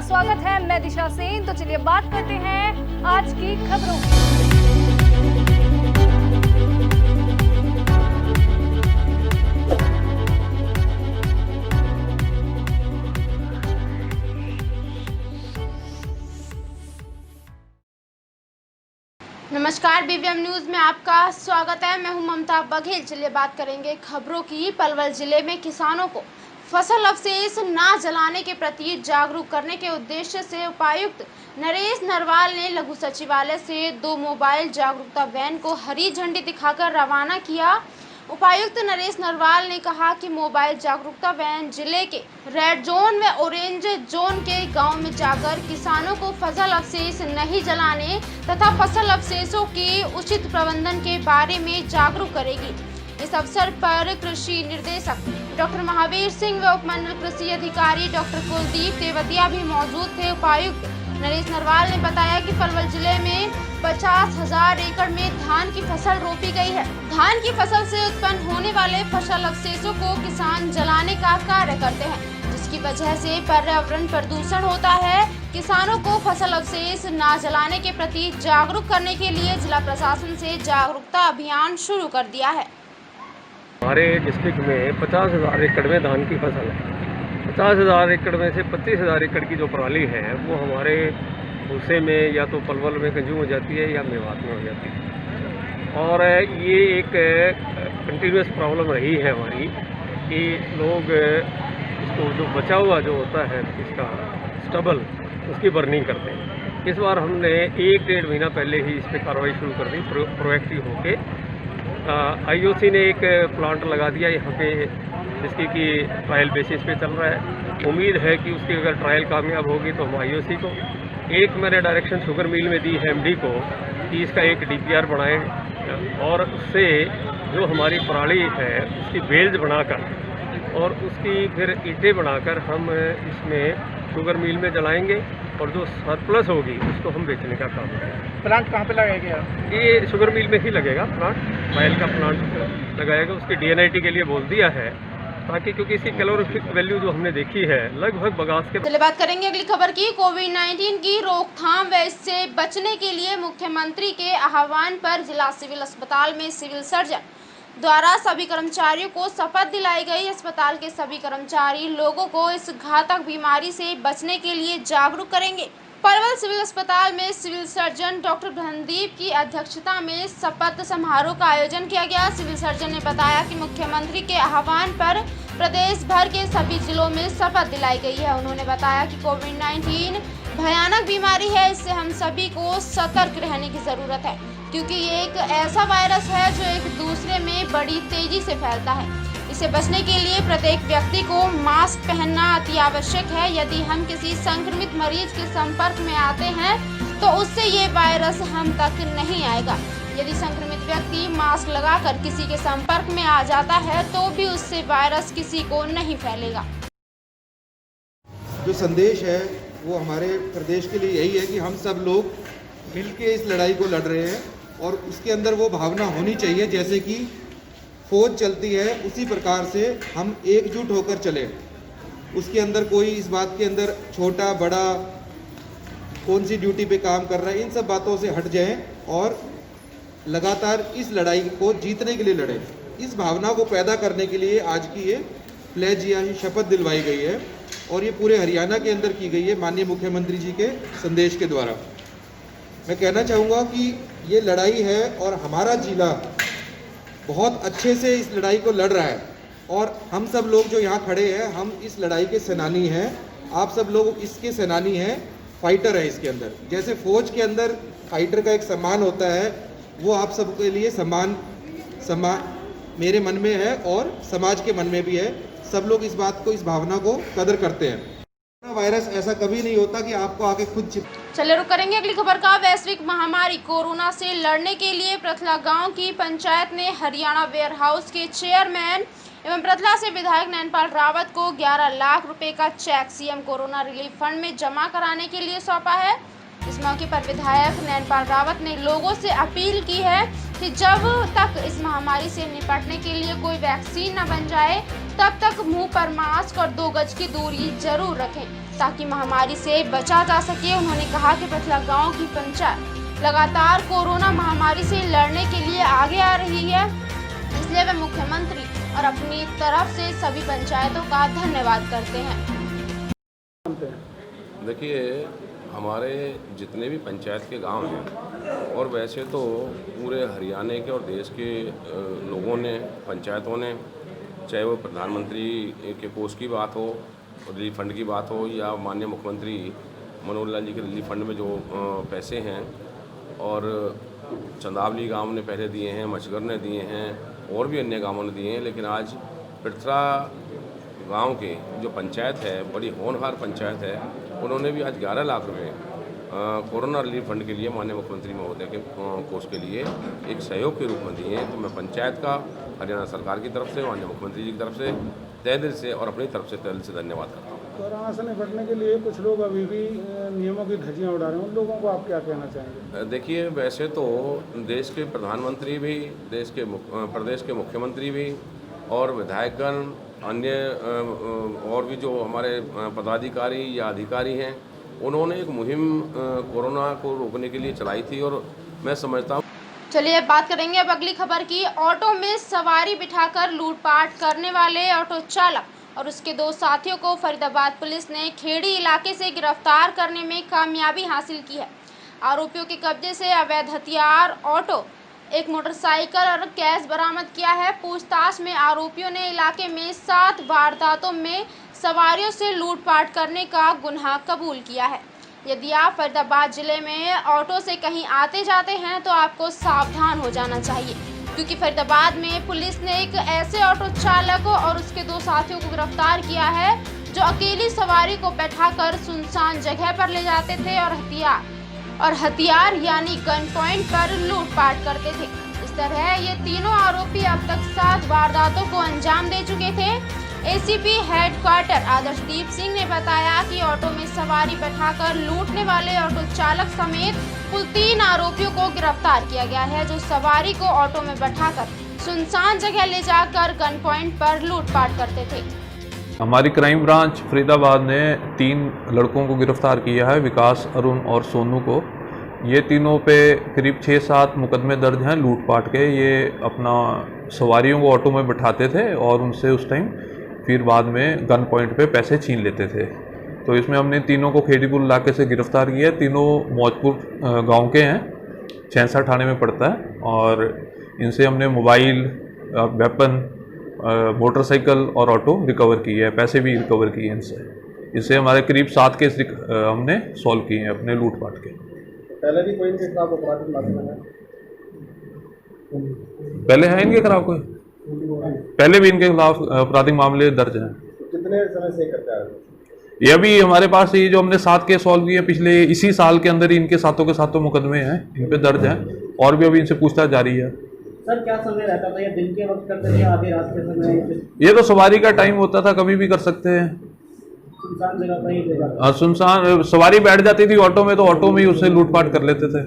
स्वागत है। मैं दिशा सेन। तो चलिए बात करते हैं आज की खबरों की। नमस्कार, बीवीएम न्यूज में आपका स्वागत है। मैं हूं ममता बघेल। चलिए बात करेंगे खबरों की। पलवल जिले में किसानों को फसल अवशेष ना जलाने के प्रति जागरूक करने के उद्देश्य से उपायुक्त नरेश नरवाल ने लघु सचिवालय से 2 मोबाइल जागरूकता वैन को हरी झंडी दिखाकर रवाना किया। उपायुक्त नरेश नरवाल ने कहा कि मोबाइल जागरूकता वैन जिले के रेड जोन व ऑरेंज जोन के गांव में जाकर किसानों को फसल अवशेष नहीं जलाने तथा फसल अवशेषों के उचित प्रबंधन के बारे में जागरूक करेगी। इस अवसर पर कृषि निर्देशक डॉक्टर महावीर सिंह व उपमंडल कृषि अधिकारी डॉक्टर कुलदीप तेवतिया भी मौजूद थे। उपायुक्त नरेश नरवाल ने बताया कि पलवल जिले में 50,000 एकड़ में धान की फसल रोपी गई है। धान की फसल से उत्पन्न होने वाले फसल अवशेषों को किसान जलाने का कार्य करते हैं, जिसकी वजह से पर्यावरण प्रदूषण होता है। किसानों को फसल अवशेष ना जलाने के प्रति जागरूक करने के लिए जिला प्रशासन से जागरूकता अभियान शुरू कर दिया है। हमारे डिस्ट्रिक्ट में 50,000 एकड़ में धान की फसल है। 50,000 एकड़ में से 25,000 एकड़ की जो पराली है वो हमारे भूसे में या तो पलवल में कंज्यूम हो जाती है या मेवात में हो जाती है। और ये एक कंटिन्यूस प्रॉब्लम रही है हमारी कि लोग इसको जो बचा हुआ जो होता है इसका स्टबल उसकी बर्निंग करते हैं। इस बार हमने 1-1.5 महीना पहले ही इस पर कार्रवाई शुरू कर दी प्रोएक्टिव होके। IOC ने एक प्लांट लगा दिया यहाँ पे जिसकी कि ट्रायल बेसिस पे चल रहा है। उम्मीद है कि उसकी अगर ट्रायल कामयाब होगी तो हम IOC को एक मैंने डायरेक्शन शुगर मिल में दी है MD को कि इसका एक DPR बनाएं और उससे जो हमारी पराली है उसकी बेल्स बनाकर और उसकी फिर ईंटें बनाकर हम इसमें शुगर मिल में जलाएंगे और जो सरप्लस होगी उसको हम बेचने का काम करेंगे। प्लांट कहाँ पे लगाएंगे आप? ये शुगर मिल में ही लगेगा प्लांट, ट्रायल का प्लांट लगाएगा। उसकी DNIT के लिए बोल दिया है ताकि क्योंकि इसकी कैलोरीफिक वैल्यू जो हमने देखी है लगभग बगास के। चलिए बात करेंगे अगली खबर की। कोविड-19 की रोकथाम व इससे बचने के लिए मुख्यमंत्री के आह्वान पर जिला सिविल अस्पताल में सिविल सर्जन द्वारा सभी कर्मचारियों को शपथ दिलाई गई। अस्पताल के सभी कर्मचारी लोगों को इस घातक बीमारी से बचने के लिए जागरूक करेंगे। पलवल सिविल अस्पताल में सिविल सर्जन डॉक्टर धनदीप की अध्यक्षता में शपथ समारोह का आयोजन किया गया। सिविल सर्जन ने बताया कि मुख्यमंत्री के आह्वान पर प्रदेश भर के सभी जिलों में शपथ दिलाई गई है। उन्होंने बताया कि कोविड-19 भयानक बीमारी है, इससे हम सभी को सतर्क रहने की जरूरत है, क्योंकि ये एक ऐसा वायरस है जो एक दूसरे में बड़ी तेजी से फैलता है। इसे बचने के लिए प्रत्येक व्यक्ति को मास्क पहनना अति आवश्यक है। यदि हम किसी संक्रमित मरीज के संपर्क में आते हैं तो उससे ये वायरस हम तक नहीं आएगा। यदि संक्रमित व्यक्ति मास्क लगाकर किसी के संपर्क में आ जाता है तो भी उससे वायरस किसी को नहीं फैलेगा। जो संदेश है वो हमारे प्रदेश के लिए यही है कि हम सब लोग मिलके इस लड़ाई को लड़ रहे हैं और उसके अंदर वो भावना होनी चाहिए जैसे कि फौज चलती है उसी प्रकार से हम एकजुट होकर चले। उसके अंदर कोई इस बात के अंदर छोटा बड़ा कौन सी ड्यूटी पे काम कर रहा है इन सब बातों से हट जाएं और लगातार इस लड़ाई को जीतने के लिए लड़ें। इस भावना को पैदा करने के लिए आज की ये प्लेज या शपथ दिलवाई गई है और ये पूरे हरियाणा के अंदर की गई है माननीय मुख्यमंत्री जी के संदेश के द्वारा। मैं कहना चाहूँगा कि ये लड़ाई है और हमारा जिला बहुत अच्छे से इस लड़ाई को लड़ रहा है और हम सब लोग जो यहाँ खड़े हैं हम इस लड़ाई के सेनानी हैं। आप सब लोग इसके सेनानी हैं, फाइटर है इसके अंदर। जैसे फौज के अंदर फाइटर का एक सम्मान होता है वो आप सबके लिए सम्मान मेरे मन में है और समाज के मन में भी है। सब लोग इस बात को इस भावना को कदर करते हैं। वायरस ऐसा कभी नहीं होता कि आपको आके खुद चलिए रुक करेंगे अगली खबर का। वैश्विक महामारी कोरोना से लड़ने के लिए प्रथला गांव की पंचायत ने हरियाणा वेयर हाउस के चेयरमैन एवं प्रथला से विधायक नैनपाल रावत को 11 लाख रुपए का cheque CM corona relief fund में जमा कराने के लिए सौंपा है। इस मौके पर विधायक नैनपाल रावत ने लोगों से अपील की है कि जब तक इस महामारी से निपटने के लिए कोई वैक्सीन न बन जाए तब तक मुंह पर मास्क और 2 गज की दूरी जरूर रखें ताकि महामारी से बचा जा सके। उन्होंने कहा कि पथला गांव की पंचायत लगातार कोरोना महामारी से लड़ने के लिए आगे आ रही है, इसलिए वे मुख्यमंत्री और अपनी तरफ से सभी पंचायतों का धन्यवाद करते हैं। देखिए, हमारे जितने भी पंचायत के गांव हैं और वैसे तो पूरे हरियाणा के और देश के लोगों ने, पंचायतों ने, चाहे वो प्रधानमंत्री के कोष की बात हो, रिलीफ फंड की बात हो, या माननीय मुख्यमंत्री मनोहर लाल जी के रिलीफ फंड में जो पैसे हैं, और चंदावली गांव ने पहले दिए हैं, मचगर ने दिए हैं, और भी अन्य गांवों ने दिए हैं। लेकिन आज पिटरा गांव के जो पंचायत है, बड़ी होनहार पंचायत है, उन्होंने भी आज 11 लाख रुपए कोरोना रिलीफ फंड के लिए माननीय मुख्यमंत्री महोदय के कोष के लिए एक सहयोग के रूप में दिए हैं। तो मैं पंचायत का हरियाणा सरकार की तरफ से, माननीय मुख्यमंत्री जी की तरफ से तहे दिल से और अपनी तरफ से तहे दिल से धन्यवाद करता हूँ। कोरोना से निपटने के लिए कुछ लोग अभी भी नियमों की धज्जियां उड़ा रहे हैं, उन लोगों को आप क्या कहना चाहेंगे? देखिए, वैसे तो देश के प्रधानमंत्री भी, प्रदेश के मुख्यमंत्री भी, और विधायकगण, अन्य और भी जो हमारे पदाधिकारी या अधिकारी हैं, उन्होंने एक मुहिम कोरोना को रोकने के लिए चलाई थी, और मैं समझता हूँ। चलिए अब बात करेंगे अब अगली खबर की। ऑटो में सवारी बिठाकर लूटपाट करने वाले ऑटो चालक और उसके 2 साथियों को फरीदाबाद पुलिस ने खेड़ी इलाके से गिरफ्तार करने में कामयाबी हासिल की है। आरोपियों के कब्जे से अवैध हथियार, ऑटो, एक मोटरसाइकिल और कैश बरामद किया है। पूछताछ में आरोपियों ने इलाके में 7 वारदातों में सवारियों से लूटपाट करने का गुनाह कबूल किया है। यदि आप फरीदाबाद जिले में ऑटो से कहीं आते जाते हैं तो आपको सावधान हो जाना चाहिए, क्योंकि फरीदाबाद में पुलिस ने एक ऐसे ऑटो चालक और उसके 2 साथियों को गिरफ्तार किया है जो अकेली सवारी को बैठाकर सुनसान जगह पर ले जाते थे और हथियार यानी गन पॉइंट पर लूटपाट करते थे। इस तरह ये तीनों आरोपी अब तक 7 वारदातों को अंजाम दे चुके थे। एसीपी हेडक्वार्टर आदर्शदीप सिंह ने बताया कि ऑटो में सवारी बैठाकर लूटने वाले ऑटो चालक समेत कुल 3 आरोपियों को गिरफ्तार किया गया है, जो सवारी को ऑटो में बैठाकर सुनसान जगह ले जाकर गन पॉइंट पर लूटपाट करते थे। हमारी क्राइम ब्रांच फरीदाबाद ने 3 लड़कों को गिरफ्तार किया है, विकास, अरुण और सोनू को। ये तीनों पे करीब 6-7 मुकदमे दर्ज हैं लूटपाट के। ये अपना सवारियों को ऑटो में बिठाते थे और उनसे उस टाइम फिर बाद में गन पॉइंट पे पैसे छीन लेते थे। तो इसमें हमने तीनों को खेड़ीपुर इलाके से गिरफ्तार किया। तीनों मौजपुर गांव के हैं, 66 थाने में पड़ता है, और इनसे हमने मोबाइल, वेपन, मोटरसाइकिल और ऑटो रिकवर किए हैं, पैसे भी रिकवर किए हैं इससे हमारे करीब 7 केस हमने सॉल्व किए हैं अपने लूटपाट के। पहले भी कोई इनके खिलाफ आपराधिक मामला है? पहले है इनके खिलाफ कोई? पहले भी इनके खिलाफ आपराधिक मामले दर्ज हैं। कितने समय से करते आ रहे हैं? ये अभी हमारे पास ये जो हमने 7 केस सॉल्व किए पिछले इसी साल के अंदर ही, इनके 7 के 7 मुकदमे हैं, इन पे दर्ज हैं, और भी अभी इनसे पूछताछ जारी है। सर, क्या समय रहता था? ये दिन के वक्त करते थे, आधी रात के समय? ये तो सवारी का टाइम होता था, कभी भी कर सकते हैं। सुनसान जगह पर ही सुनसान सवारी बैठ जाती थी ऑटो में, तो ऑटो में ही उससे लूटपाट कर लेते थे।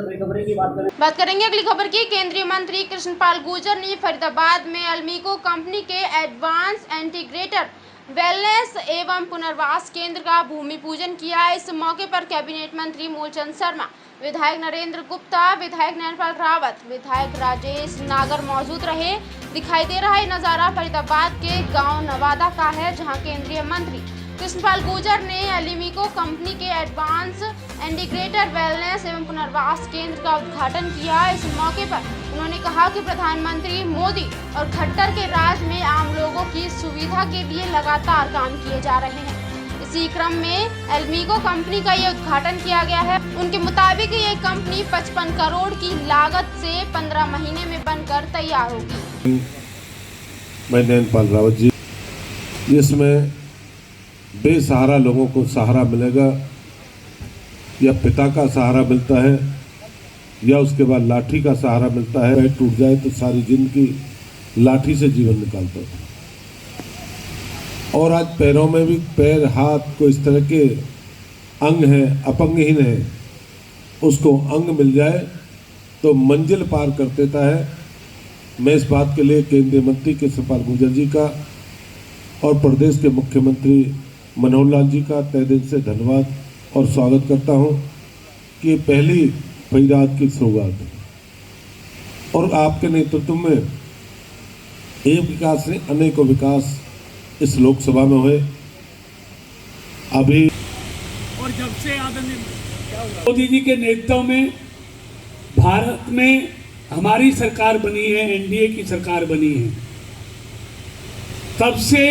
रिकवरी की बात करेंगे अगली खबर की। केंद्रीय मंत्री कृष्णपाल गुर्जर ने फरीदाबाद में अल्मीको कंपनी के एडवांस इंटीग्रेटेड वेलनेस एवं पुनर्वास केंद्र का भूमि पूजन किया। इस मौके पर कैबिनेट मंत्री मूलचंद शर्मा, विधायक नरेंद्र गुप्ता, विधायक नैनपाल रावत, विधायक राजेश नागर मौजूद रहे। दिखाई दे रहा है नज़ारा फरीदाबाद के गांव नवादा का है, जहां केंद्रीय मंत्री कृष्णपाल गुर्जर ने अल्मीको कंपनी के एडवांस इंटीग्रेटेड वेलनेस एवं पुनर्वास केंद्र का उद्घाटन किया। इस मौके पर उन्होंने कहा कि प्रधानमंत्री मोदी और खट्टर के राज में आम लोगों की सुविधा के लिए लगातार काम किए जा रहे हैं। इसी क्रम में अल्मीको कंपनी का ये उद्घाटन किया गया है। उनके मुताबिक ये कंपनी 55 करोड़ की लागत से 15 महीने में बनकर तैयार होगी। मैं नैनपाल रावत जी, इसमें बेसहारा लोगों को सहारा मिलेगा, या पिता का सहारा मिलता है या उसके बाद लाठी का सहारा मिलता है। पैर टूट जाए तो सारी जिंदगी लाठी से जीवन निकालता है, और आज पैरों में भी, पैर हाथ को इस तरह के अंग हैं, अपंगहीन है, उसको अंग मिल जाए तो मंजिल पार कर देता है। मैं इस बात के लिए केंद्रीय मंत्री कृष्णपाल गुर्जर जी का और प्रदेश के मुख्यमंत्री मनोहर लाल जी का तहे दिल से धन्यवाद और स्वागत करता हूं कि ये पहली फरीदाबाद की शुरुआत है और आपके नेतृत्व में एक विकास से अनेकों विकास इस लोकसभा में हुए। अभी और जब से आदरणीय मोदी जी के नेतृत्व में भारत में हमारी सरकार बनी है, एनडीए की सरकार बनी है, तब से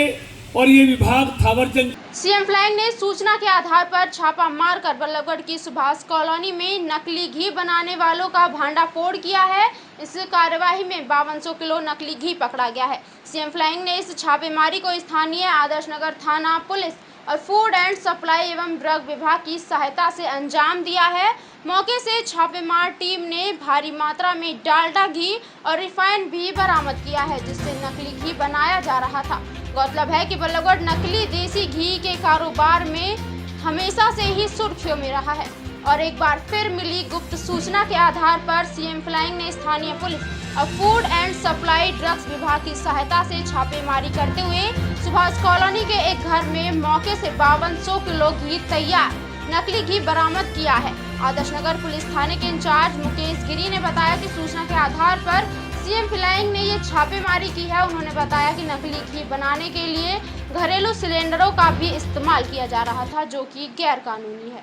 और ये विभाग थावरचंद सीएम फ्लैंग ने सूचना के आधार पर छापा मारकर बल्लभगढ़ की सुभाष कॉलोनी में नकली घी बनाने वालों का भांडाफोड़ किया है। इस कार्यवाही में 5200 किलो नकली घी पकड़ा गया है। सीएम फ्लैंग ने इस छापेमारी को स्थानीय आदर्श नगर थाना पुलिस और फूड एंड सप्लाई एवं ड्रग विभाग की सहायता से अंजाम दिया है। मौके से छापेमार टीम ने भारी मात्रा में डालडा घी और रिफाइंड भी बरामद किया है, जिससे नकली घी बनाया जा रहा था। गौरतलब है कि बल्लभगढ़ नकली देसी घी के कारोबार में हमेशा से ही सुर्खियों में रहा है और एक बार फिर मिली गुप्त सूचना के आधार पर सीएम फ्लैंग ने स्थानीय पुलिस और फूड एंड सप्लाई ड्रग्स विभाग की सहायता से छापेमारी करते हुए सुभाष कॉलोनी के एक घर में मौके से 5200 किलो घी तैयार नकली घी बरामद किया है। आदर्श नगर पुलिस थाने के इंचार्ज मुकेश गिरी ने बताया कि सूचना के आधार पर सीएम फ्लैंग ने ये छापेमारी की है। उन्होंने बताया कि नकली घी बनाने के लिए घरेलू सिलेंडरों का भी इस्तेमाल किया जा रहा था, जो कि गैर कानूनी है।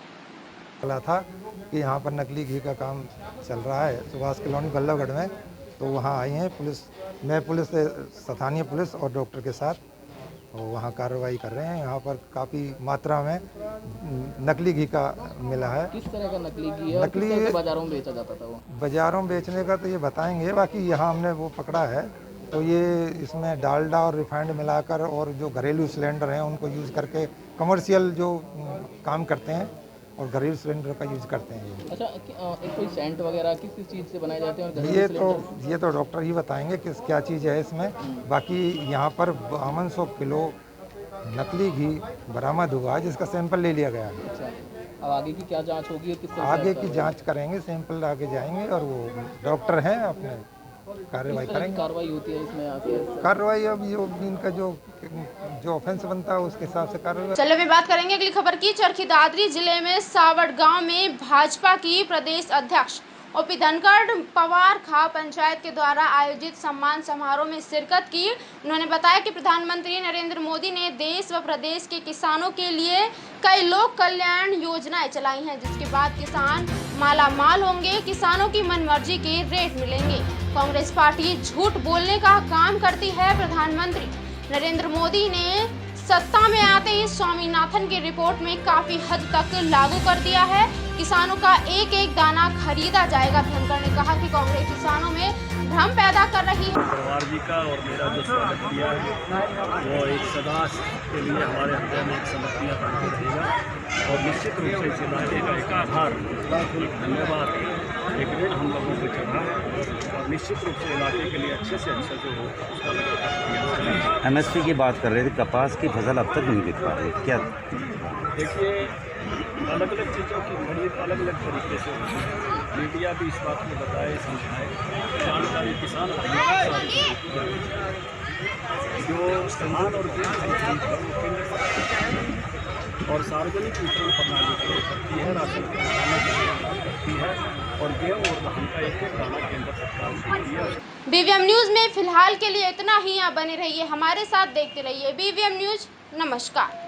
चला था कि यहाँ पर नकली घी का काम चल रहा है सुभाष कॉलोनी बल्लभगढ़ में, तो वहाँ आई हैं पुलिस स्थानीय पुलिस और डॉक्टर के साथ वहाँ कार्रवाई कर रहे हैं। यहाँ पर काफ़ी मात्रा में नकली घी का मिला है। किस तरह का नकली घी है? नकली किस तरह से बाजारों में बेचा जाता था वो? बाजारों में बेचने का तो ये बताएंगे, बाकी यहाँ हमने वो पकड़ा है तो ये इसमें डालडा और रिफाइंड मिलाकर और जो घरेलू सिलेंडर हैं उनको यूज़ करके कमर्शियल जो काम करते हैं और घरेलू सिलेंडर का यूज़ करते हैं। अच्छा, एक कोई सेंट वगैरह किस चीज़ से बनाए जाते हैं? ये तो डॉक्टर ही बताएंगे कि क्या चीज़ है इसमें। बाकी यहाँ पर 5200 किलो नकली घी बरामद हुआ है, जिसका सैंपल ले लिया गया है। अच्छा, अब आगे की क्या जांच होगी? आगे की जांच करेंगे, सैंपल आगे जाएंगे और वो डॉक्टर हैं अपने कार्रवाई करेंगे। कार्रवाई होती है इसमें आके? कार्रवाई अब इनका जो ऑफेंस बनता है उसके हिसाब से कार्रवाई। चलिए अभी बात करेंगे अगली खबर की। चरखी दादरी जिले में सावड़ गांव में भाजपा की प्रदेश अध्यक्ष ओपी धनखड़ पवार खा पंचायत के द्वारा आयोजित सम्मान समारोह में शिरकत की। उन्होंने बताया कि प्रधानमंत्री नरेंद्र मोदी ने देश व प्रदेश के किसानों के लिए कई लोक कल्याण योजनाएं चलाई हैं, जिसके बाद किसान माला माल होंगे, किसानों की मनमर्जी के रेट मिलेंगे। कांग्रेस पार्टी झूठ बोलने का काम करती है। प्रधानमंत्री नरेंद्र मोदी ने सत्ता में आते ही स्वामीनाथन की रिपोर्ट में काफी हद तक लागू कर दिया है। किसानों का एक एक दाना खरीदा जाएगा। धनखड़ ने कहा कि कांग्रेस किसानों में भ्रम पैदा कर रही है। परिवार जी का और मेरा जो स्वागत किया है वो एक सदा के लिए हमारे हृदय में एक समर्पणीय ताकत रहेगा और निश्चित रूप से इस इलाके का एक आभार धन्यवाद एक ऋण हम लोगों को चढ़ा और निश्चित रूप से इलाके के लिए अच्छे से अच्छा जो हो उसका लगातार। एमएसपी की बात कर रहे थे, कपास की फसल अब तक नहीं बिक पा रही, क्या? देखिए, अलग अलग चीज़ों की खरीद अलग अलग तरीके से होती है। मीडिया भी इस बात को बताए समझाए, जानकारी किसान जो सामान और और सार्वजनिक वितरण प्रणाली के करती है, राशन की दुकानों के करती है और गेहूँ और धान का एक दाना केंद्र सरकार देती है। बीवीएम न्यूज़ में फिलहाल के लिए इतना ही। आप बने रहिए हमारे साथ, देखते रहिए बीवीएम न्यूज़। नमस्कार।